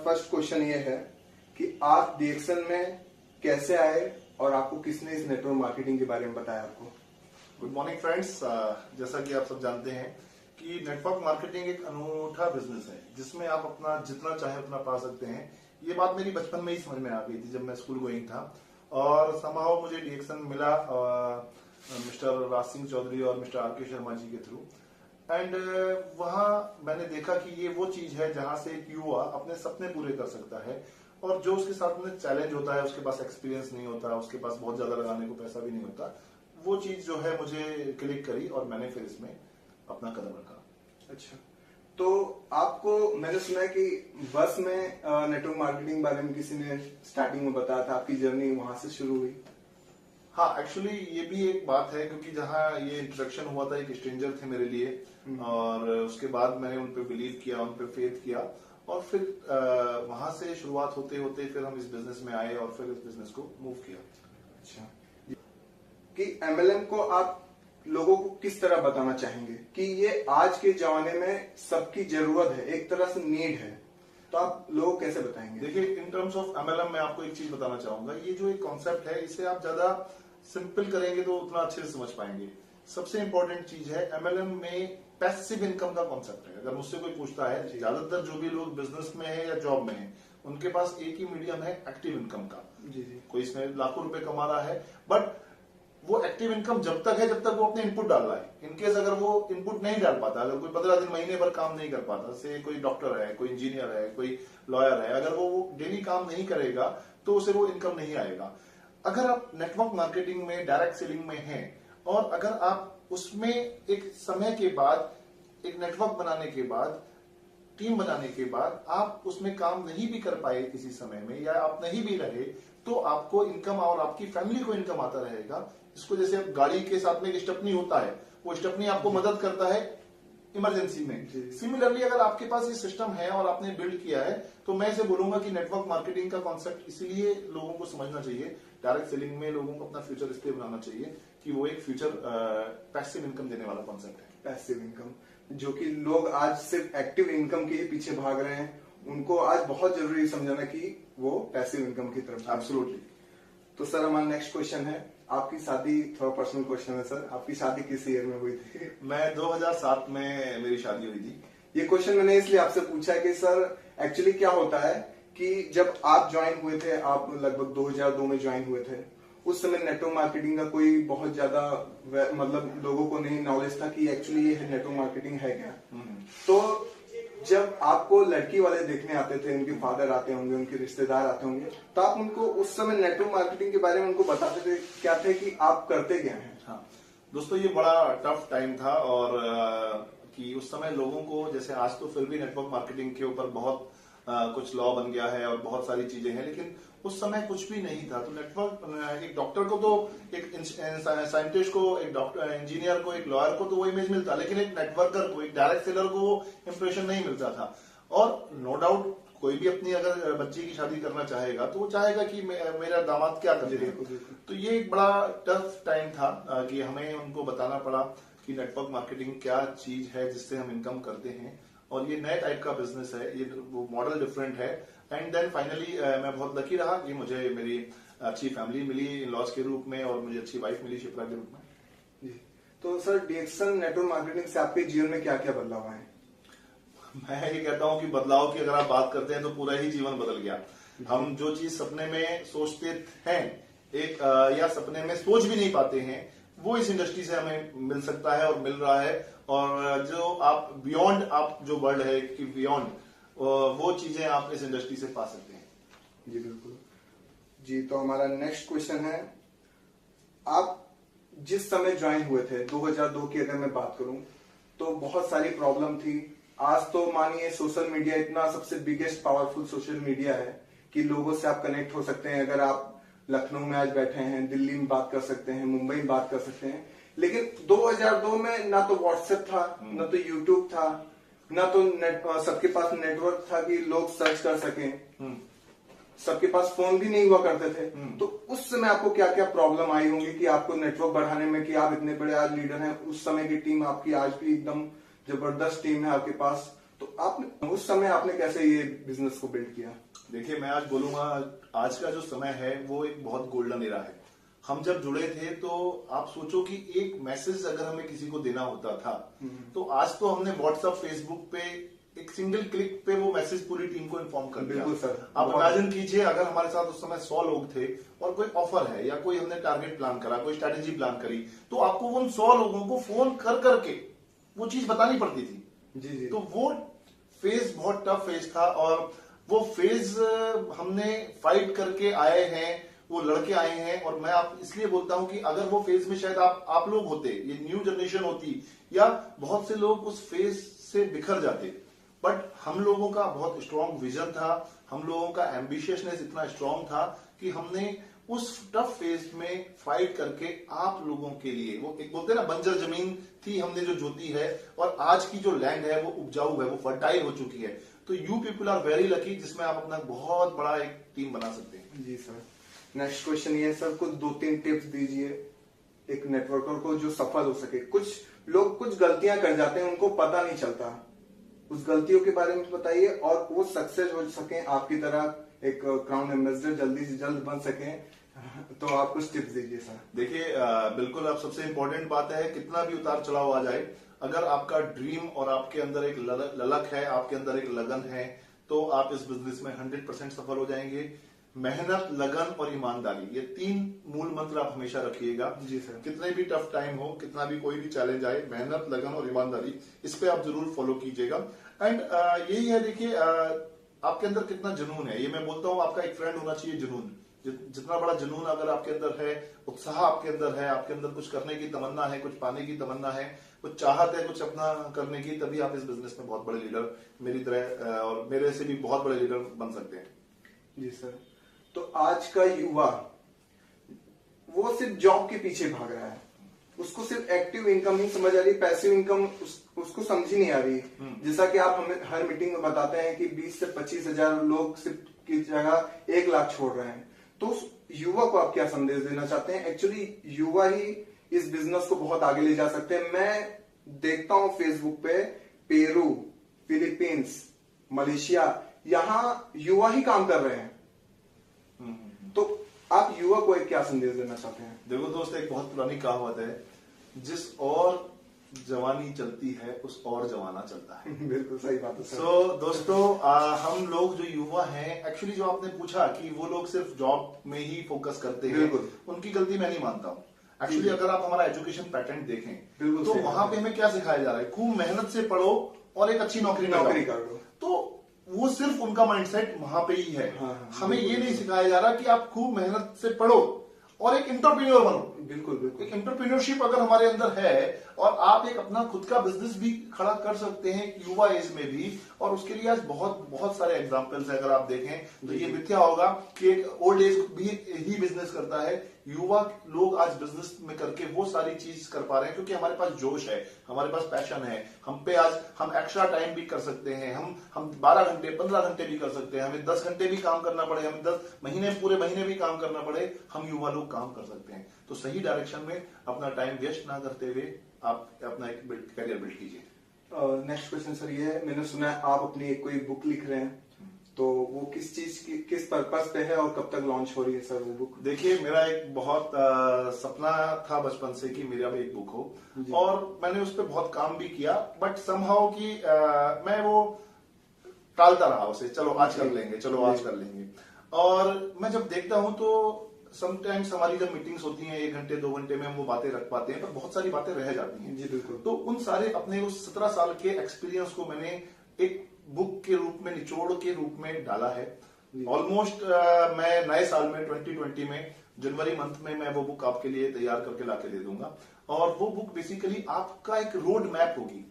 First question ये है कि आप डीएक्सन में कैसे आए और आपको किसने इस नेटवर्क मार्केटिंग के बारे में बताया आपको? Good morning friends. जैसा कि आप सब जानते हैं कि नेटवर्क मार्केटिंग एक अनूठा बिजनेस है जिसमें आप अपना जितना चाहे उतना पा सकते हैं। ये बात मेरी बचपन में ही समझ में आ गई थी जब मैं स्कूल गोइंग था और समाओ मुझे डीएक्सन मिला मिस्टर राज सिंह चौधरी और मिस्टर आर के शर्मा जी के थ्रू। एंड वहां मैंने देखा कि ये वो चीज है जहां से एक युवा अपने सपने पूरे कर सकता है और जो उसके साथ में चैलेंज होता है, उसके पास एक्सपीरियंस नहीं होता, उसके पास बहुत ज्यादा लगाने को पैसा भी नहीं होता, वो चीज जो है मुझे क्लिक करी और मैंने फिर इसमें अपना कदम रखा। अच्छा, तो आपको मैंने सुना है कि बस में नेटवर्क मार्केटिंग बारे में किसी ने स्टार्टिंग में बताया था, आपकी जर्नी वहां से शुरू हुई? हाँ, एक्चुअली ये भी एक बात है क्योंकि जहाँ ये इंट्रोडक्शन हुआ था एक स्ट्रेंजर थे मेरे लिए और उसके बाद मैंने उन पे बिलीव किया, उन पे फेथ किया और फिर वहां से शुरुआत होते होते फिर हम इस बिजनेस में आए और फिर इस बिजनेस को मूव किया। अच्छा, कि एमएलएम को आप लोगों को किस तरह बताना चाहेंगे कि ये आज के जमाने में सबकी जरूरत है, एक तरह से नीड है, तो आप लोगों को कैसे बताएंगे? देखिए, इन टर्म्स ऑफ एमएलएम मैं आपको एक चीज बताना चाहूंगा। ये जो एक कॉन्सेप्ट है इसे आप ज्यादा सिंपल करेंगे तो उतना अच्छे से समझ पाएंगे। सबसे इंपॉर्टेंट चीज है एमएलएम में पैसिव इनकम का कॉन्सेप्ट है। अगर मुझसे कोई पूछता है, ज्यादातर जो भी लोग बिजनेस में है या जॉब में है उनके पास एक ही मीडियम है एक्टिव इनकम का। जी जी। कोई इसमें लाखों रुपए कमा रहा है बट वो एक्टिव इनकम जब तक है जब तक वो अपने इनपुट डाल रहा है। इनकेस अगर वो इनपुट नहीं डाल पाता, अगर कोई 15 दिन महीने भर काम नहीं कर पाता, से कोई डॉक्टर है, कोई इंजीनियर है, कोई लॉयर है, अगर वो डेली काम नहीं करेगा तो उसे वो इनकम नहीं आएगा। अगर आप नेटवर्क मार्केटिंग में डायरेक्ट सेलिंग में हैं और अगर आप उसमें एक समय के बाद, एक नेटवर्क बनाने के बाद, टीम बनाने के बाद आप उसमें काम नहीं भी कर पाए किसी समय में या आप नहीं भी रहे तो आपको इनकम और आपकी फैमिली को इनकम आता रहेगा। इसको जैसे अब गाड़ी के साथ में एक स्टेपनी होता है, वो स्टेपनी आपको मदद करता है इमरजेंसी में। सिमिलरली अगर आपके पास ये सिस्टम है और आपने बिल्ड किया है तो मैं इसे बोलूंगा कि नेटवर्क मार्केटिंग का कॉन्सेप्ट इसलिए लोगों को समझना चाहिए। डायरेक्ट सेलिंग में लोगों को अपना फ्यूचर इसलिए बनाना चाहिए कि वो एक फ्यूचर पैसिव इनकम देने वाला कॉन्सेप्ट है। पैसिव इनकम, जो कि लोग आज सिर्फ एक्टिव इनकम के ही पीछे भाग रहे हैं, उनको आज बहुत जरूरी समझाना कि वो पैसिव इनकम की तरफ। एब्सोल्युटली। तो सर हमारा नेक्स्ट क्वेश्चन है, आपकी शादी, थोड़ा पर्सनल क्वेश्चन है सर, आपकी शादी किस ईयर में हुई थी? मैं 2007 में मेरी शादी हुई थी। ये क्वेश्चन मैंने इसलिए आपसे पूछा है कि सर एक्चुअली क्या होता है कि जब आप ज्वाइन हुए थे, आप लगभग 2002 में ज्वाइन हुए थे, उस समय नेटवर्क मार्केटिंग का कोई बहुत ज्यादा मतलब लोगों को नहीं नॉलेज था कि एक्चुअली ये नेटवर्क मार्केटिंग है क्या। तो जब आपको लड़की वाले देखने आते थे, उनके फादर आते होंगे, उनके रिश्तेदार आते होंगे, तो आप उनको उस समय नेटवर्क मार्केटिंग के बारे में उनको बताते थे क्या थे कि आप करते क्या हैं? हाँ दोस्तों, ये बड़ा टफ टाइम था और कि उस समय लोगों को, जैसे आज तो फिर भी नेटवर्क मार्केटिंग के ऊपर बहुत कुछ लॉ बन गया है और बहुत सारी चीजें हैं, लेकिन उस समय कुछ भी नहीं था। तो नेटवर्क, एक डॉक्टर को तो, एक साइंटिस्ट को, एक डॉक्टर, इंजीनियर को, एक लॉयर को तो वो इमेज मिलता, लेकिन एक नेटवर्कर को, एक डायरेक्ट सेलर को वो इंप्रेशन नहीं मिलता था। और नो डाउट कोई भी अपनी अगर बच्ची की शादी करना चाहेगा तो वो चाहेगा कि मेरा दामाद क्या करे। तो ये एक बड़ा टफ टाइम था कि हमें उनको बताना पड़ा कि नेटवर्क मार्केटिंग क्या चीज है जिससे हम इनकम करते हैं और ये नए टाइप का बिजनेस है, ये वो मॉडल डिफरेंट है। एंड देन फाइनली मैं बहुत लकी रहा कि मुझे मेरी अच्छी फैमिली मिली इन-लॉज के रूप में और मुझे अच्छी वाइफ मिली शिप्रा के रूप में। जी, तो सर डीएक्सन नेटवर्क मार्केटिंग से आपके जीवन में क्या क्या बदलाव आए? मैं ये कहता हूं कि बदलाव की अगर आप बात करते हैं तो पूरा ही जीवन बदल गया। हम जो चीज सपने में सोचते हैं एक या सपने में सोच भी नहीं पाते हैं, वो इस इंडस्ट्री से हमें मिल सकता है और मिल रहा है। और जो आप बियॉन्ड, आप जो वर्ल्ड है कि बियॉन्ड, वो चीजें आप इस इंडस्ट्री से पा सकते हैं। जी बिल्कुल जी। तो हमारा नेक्स्ट क्वेश्चन है, आप जिस समय ज्वाइन हुए थे 2002 की अगर मैं बात करूं तो बहुत सारी प्रॉब्लम थी। आज तो मानिए सोशल मीडिया इतना सबसे बिगेस्ट पावरफुल सोशल मीडिया है कि लोगों से आप कनेक्ट हो सकते हैं। अगर आप लखनऊ में आज बैठे हैं, दिल्ली में बात कर सकते हैं, मुंबई में बात कर सकते हैं। लेकिन 2002 में ना तो व्हाट्सएप था, ना तो यूट्यूब था, ना तो सबके पास नेटवर्क था कि लोग सर्च कर सकें। सबके पास फोन भी नहीं हुआ करते थे। तो उस समय आपको क्या क्या प्रॉब्लम आई होंगी कि आपको नेटवर्क बढ़ाने में, कि आप इतने बड़े आज लीडर हैं, उस समय की टीम आपकी आज भी एकदम जबरदस्त टीम है आपके पास, तो आपने उस समय आपने कैसे ये बिजनेस को बिल्ड किया? देखिए, मैं आज बोलूंगा, आज का जो समय है वो एक बहुत गोल्डन एरा है। हम जब जुड़े थे तो आप सोचो कि एक मैसेज अगर हमें किसी को देना होता था तो आज तो हमने व्हाट्सएप, फेसबुक पे एक सिंगल क्लिक पे वो मैसेज पूरी टीम को इन्फॉर्म कर दिया। बिल्कुल सर। आप इमेजिन कीजिए, अगर हमारे साथ उस समय 100 लोग थे और कोई ऑफर है या कोई हमने टारगेट प्लान करा, कोई स्ट्रेटेजी प्लान करी, तो आपको उन 100 लोगों को फोन कर करके वो चीज बतानी पड़ती थी। जी जी। तो वो फेज बहुत टफ फेज था और वो फेज हमने फाइट करके आए हैं, वो लड़के आए हैं। और मैं आप इसलिए बोलता हूं कि अगर वो फेज में शायद आप लोग होते, ये न्यू जनरेशन होती, या बहुत से लोग उस फेज से बिखर जाते, बट हम लोगों का बहुत स्ट्रांग विजन था, हम लोगों का एम्बिशियसनेस इतना स्ट्रांग था कि हमने उस टफ फेज में फाइट करके आप लोगों के लिए, वो एक बोलते हैं ना, बंजर जमीन थी हमने जो जोती है, और आज की जो लैंड है वो उपजाऊ है, वो फर्टाइल हो चुकी है। तो you people are very lucky, जिसमें आप अपना बहुत बड़ा एक टीम बना सकते हैं। जी सर। नेक्स्ट क्वेश्चन ये है सर, कुछ 2-3 टिप्स दीजिए एक नेटवर्कर को जो सफल हो सके। कुछ लोग कुछ गलतियां कर जाते हैं, उनको पता नहीं चलता, उस गलतियों के बारे में बताइए और वो सक्सेस हो सके, आपकी तरह एक क्राउन एम्बेसडर जल्दी से जल्द बन सके। तो आप कुछ टिप्स दीजिए सर। देखिए, बिल्कुल, आप सबसे इंपॉर्टेंट बात है, कितना भी उतार चढ़ाव आ जाए, अगर आपका ड्रीम और आपके अंदर एक ललक है, आपके अंदर एक लगन है, तो आप इस बिजनेस में 100% सफल हो जाएंगे। मेहनत, लगन और ईमानदारी, ये 3 मूल मंत्र आप हमेशा रखिएगा। जी सर। कितने भी टफ टाइम हो, कितना भी कोई भी चैलेंज आए, मेहनत, लगन और ईमानदारी, इस पे आप जरूर फॉलो कीजिएगा। एंड यही है, देखिए, आपके अंदर कितना जुनून है, ये मैं बोलता हूँ, आपका एक फ्रेंड होना चाहिए जुनून। जितना बड़ा जुनून अगर आपके अंदर है, उत्साह आपके अंदर है, आपके अंदर कुछ करने की तमन्ना है, कुछ पाने की तमन्ना है, कुछ चाहत है कुछ अपना करने की, तभी आप इस बिजनेस में बहुत बड़े लीडर, मेरी तरह और मेरे से भी बहुत बड़े लीडर बन सकते हैं। जी सर। तो आज का युवा वो सिर्फ जॉब के पीछे भाग रहा है, उसको सिर्फ एक्टिव इनकम नहीं समझ आ रही, पैसिव इनकम उसको समझ ही नहीं आ रही। जैसा कि आप हमें हर मीटिंग में बताते हैं कि 20 से 25 हजार लोग सिर्फ की जगह 1 लाख छोड़ रहे हैं। तो उस युवा को आप क्या संदेश देना चाहते हैं? एक्चुअली युवा ही इस बिजनेस को बहुत आगे ले जा सकते हैं। मैं देखता हूं फेसबुक पे, पेरू, फिलीपींस, मलेशिया, यहाँ युवा ही काम कर रहे हैं। तो आप युवा को एक क्या संदेश देना चाहते हैं? देखो दोस्त, एक बहुत पुरानी कहावत है, जिस और जवानी चलती है उस और जमाना चलता है। बिल्कुल सही बात है सर। So, दोस्तों, हम लोग जो युवा हैं, एक्चुअली जो आपने पूछा कि वो लोग सिर्फ जॉब में ही फोकस करते हैं, उनकी गलती मैं नहीं मानता हूँ। एक्चुअली अगर आप हमारा एजुकेशन पैटर्न देखें तो वहां पे हमें क्या सिखाया जा रहा है, खूब मेहनत से पढ़ो और एक अच्छी नौकरी कर लो। तो वो सिर्फ उनका माइंडसेट वहां पे ही है। हमें ये नहीं सिखाया जा रहा कि आप खूब मेहनत से पढ़ो और एक एंटरप्रेन्योर बनो। बिल्कुल बिल्कुल। एक एंटरप्रेन्योरशिप अगर हमारे अंदर है और आप एक अपना खुद का बिजनेस भी खड़ा कर सकते हैं युवा एज में भी, और उसके लिए आज बहुत बहुत सारे एग्जांपल्स हैं। अगर आप देखें तो ये मिथ्या होगा कि एक ओल्ड एज भी ही बिजनेस करता है। युवा लोग आज बिजनेस में करके वो सारी चीज कर पा रहे हैं क्योंकि हमारे पास जोश है, हमारे पास पैशन है। हम पे आज हम एक्स्ट्रा टाइम भी कर सकते हैं, हम 12 घंटे 15 घंटे भी कर सकते हैं, हमें 10 घंटे भी काम करना पड़े, हमें 10 महीने पूरे महीने भी काम करना पड़े, हम युवा लोग काम कर सकते हैं। तो सही डायरेक्शन में अपना टाइम वेस्ट ना करते हुए आप अपना एक करियर बिल्ड कीजिए। नेक्स्ट क्वेश्चन सर ये है, मैंने सुना है आप अपनी एक कोई बुक लिख रहे हैं, तो वो किस चीज की, किस पर्पस पे है और कब तक लॉन्च हो रही है सर वो बुक? देखिए, मेरा एक बहुत सपना था बचपन से कि मेरा भी एक बुक हो, और मैंने उस पर बहुत काम भी किया, बट समहाउ कि मैं वो टालता रहा उसे, चलो आज कर लेंगे, चलो आज कर लेंगे। और मैं जब देखता हूं तो समटाइम्स हमारी जब मीटिंग्स होती हैं 1 घंटे 2 घंटे में हम वो बातें रख पाते हैं, पर बहुत सारी बातें रह जाती हैं। जी बिल्कुल। तो उन सारे अपने उस 17 साल के एक्सपीरियंस को मैंने एक बुक के रूप में, निचोड़ के रूप में डाला है। ऑलमोस्ट मैं नए साल में 2020 में जनवरी मंथ में मैं वो बुक आपके लिए तैयार करके लाके दे दूंगा। और वो बुक बेसिकली आपका एक रोड मैप होगी।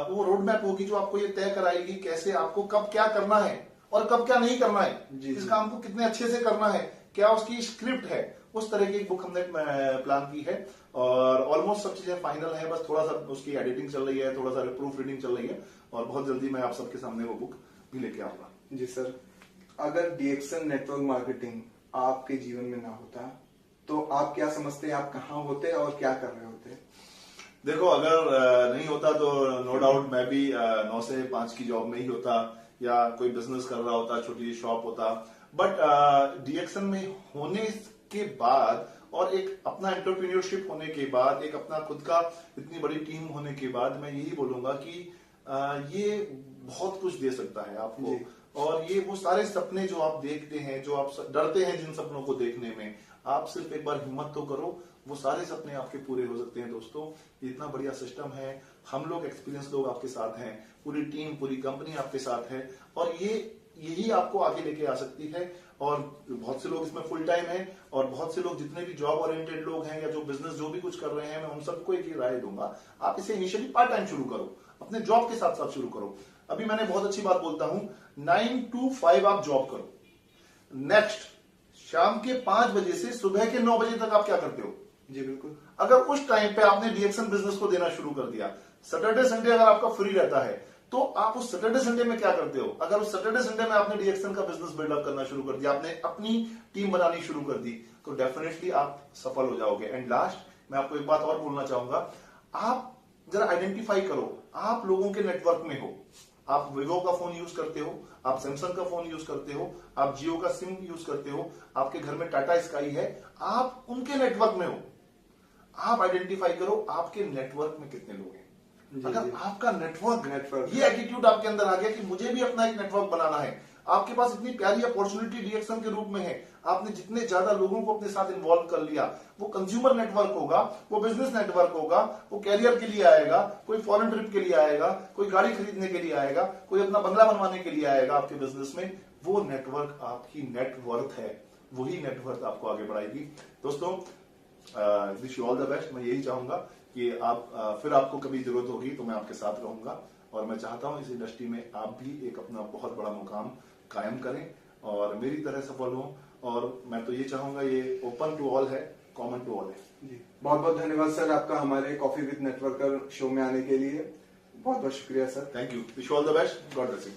वो रोड मैप होगी जो आपको ये तय कराएगी कैसे आपको कब क्या करना है और कब क्या नहीं करना है, इस काम को कितने अच्छे से करना है, क्या उसकी स्क्रिप्ट है। उस तरह की एक बुक हमने प्लान की है और ऑलमोस्ट सब चीजें फाइनल है, बस थोड़ा सा उसकी एडिटिंग चल रही है, थोड़ा सा प्रूफ रीडिंग चल रही है, और बहुत जल्दी मैं आप सबके सामने वो बुक भी लेके आऊंगा। जी सर। अगर डीएक्सन नेटवर्क मार्केटिंग आपके जीवन में ना होता तो आप क्या समझते हैं, आप कहाँ होते और क्या कर रहे होते? देखो, अगर नहीं होता तो नो डाउट मैं भी 9 से 5 की जॉब में ही होता, या कोई बिजनेस कर रहा होता, छोटी सी शॉप होता। बट डीएक्सन में होने के बाद और एक अपना एंटरप्रेन्योरशिप होने के बाद, एक अपना खुद का इतनी बड़ी टीम होने के बाद, मैं यही बोलूंगा कि ये बहुत कुछ दे सकता है आपको। और ये वो सारे सपने जो आप देखते हैं, जो आप डरते हैं जिन सपनों को देखने में, आप सिर्फ एक बार हिम्मत तो करो, वो सारे सपने आपके पूरे हो सकते हैं। दोस्तों, इतना बढ़िया सिस्टम है, हम लोग एक्सपीरियंस लोग आपके साथ हैं, पूरी टीम, पूरी कंपनी आपके साथ है, और यही आपको आगे लेके आ सकती है। और बहुत से लोग इसमें फुल टाइम हैं, और बहुत से लोग जितने भी जॉब ओरिएंटेड लोग हैं या जो बिजनेस जो भी कुछ कर रहे हैं, मैं उन सबको एक ही राय दूंगा, आप इसे इनिशियली पार्ट टाइम शुरू करो, अपने जॉब के साथ साथ शुरू करो। अभी मैंने बहुत अच्छी बात बोलता हूं, 9 to 5 आप जॉब करो, नेक्स्ट शाम के 5 बजे से सुबह के 9 बजे तक आप क्या करते हो? जी बिल्कुल। अगर उस टाइम पे आपने डीएक्सन बिजनेस को देना शुरू कर दिया, सैटरडे संडे अगर आपका फ्री रहता है, तो आप उस सैटरडे संडे में क्या करते हो? अगर उस सैटरडे संडे में आपने डीएक्सन का बिजनेस बिल्डअप करना शुरू कर दिया, आपने अपनी टीम बनानी शुरू कर दी, तो डेफिनेटली आप सफल हो जाओगे। एंड लास्ट मैं आपको एक बात और बोलना चाहूंगा, आप जरा आइडेंटिफाई करो, आप लोगों के नेटवर्क में हो। आप विवो का फोन यूज करते हो, आप सैमसंग का फोन यूज करते हो, आप जियो का सिम यूज करते हो, आपके घर में टाटा स्काई है, आप उनके नेटवर्क में हो। आप आइडेंटिफाई करो आपके नेटवर्क में कितने लोग हैं। अगर आपका नेटवर्क ये एटीट्यूड आपके अंदर आ गया कि मुझे भी अपना एक नेटवर्क बनाना है, आपके पास इतनी प्यारी अपॉर्चुनिटी डीएक्सन के रूप में है, आपने जितने ज्यादा लोगों को अपने साथ इन्वॉल्व कर लिया, वो कंज्यूमर नेटवर्क होगा, वो बिजनेस नेटवर्क होगा, वो कैरियर के लिए आएगा, कोई फॉरेन ट्रिप के लिए आएगा, कोई गाड़ी खरीदने के लिए आएगा, कोई अपना बंगला बनवाने के लिए आएगा आपके बिजनेस में, वो नेटवर्क आपकी नेटवर्थ है, वही नेटवर्क आपको आगे बढ़ाएगी। दोस्तों, wish you all the best. मैं यही चाहूंगा कि आप फिर आपको कभी जरूरत होगी तो मैं आपके साथ रहूंगा, और मैं चाहता हूं इस इंडस्ट्री में आप भी एक अपना बहुत बड़ा मुकाम कायम करें और मेरी तरह सफल हों। और मैं तो ये चाहूंगा, ये ओपन टू ऑल है, कॉमन टू ऑल है। जी, बहुत बहुत धन्यवाद सर आपका हमारे कॉफी विद नेटवर्कर शो में आने के लिए। बहुत बहुत शुक्रिया sir. Thank you. Wish you all the best. God bless you.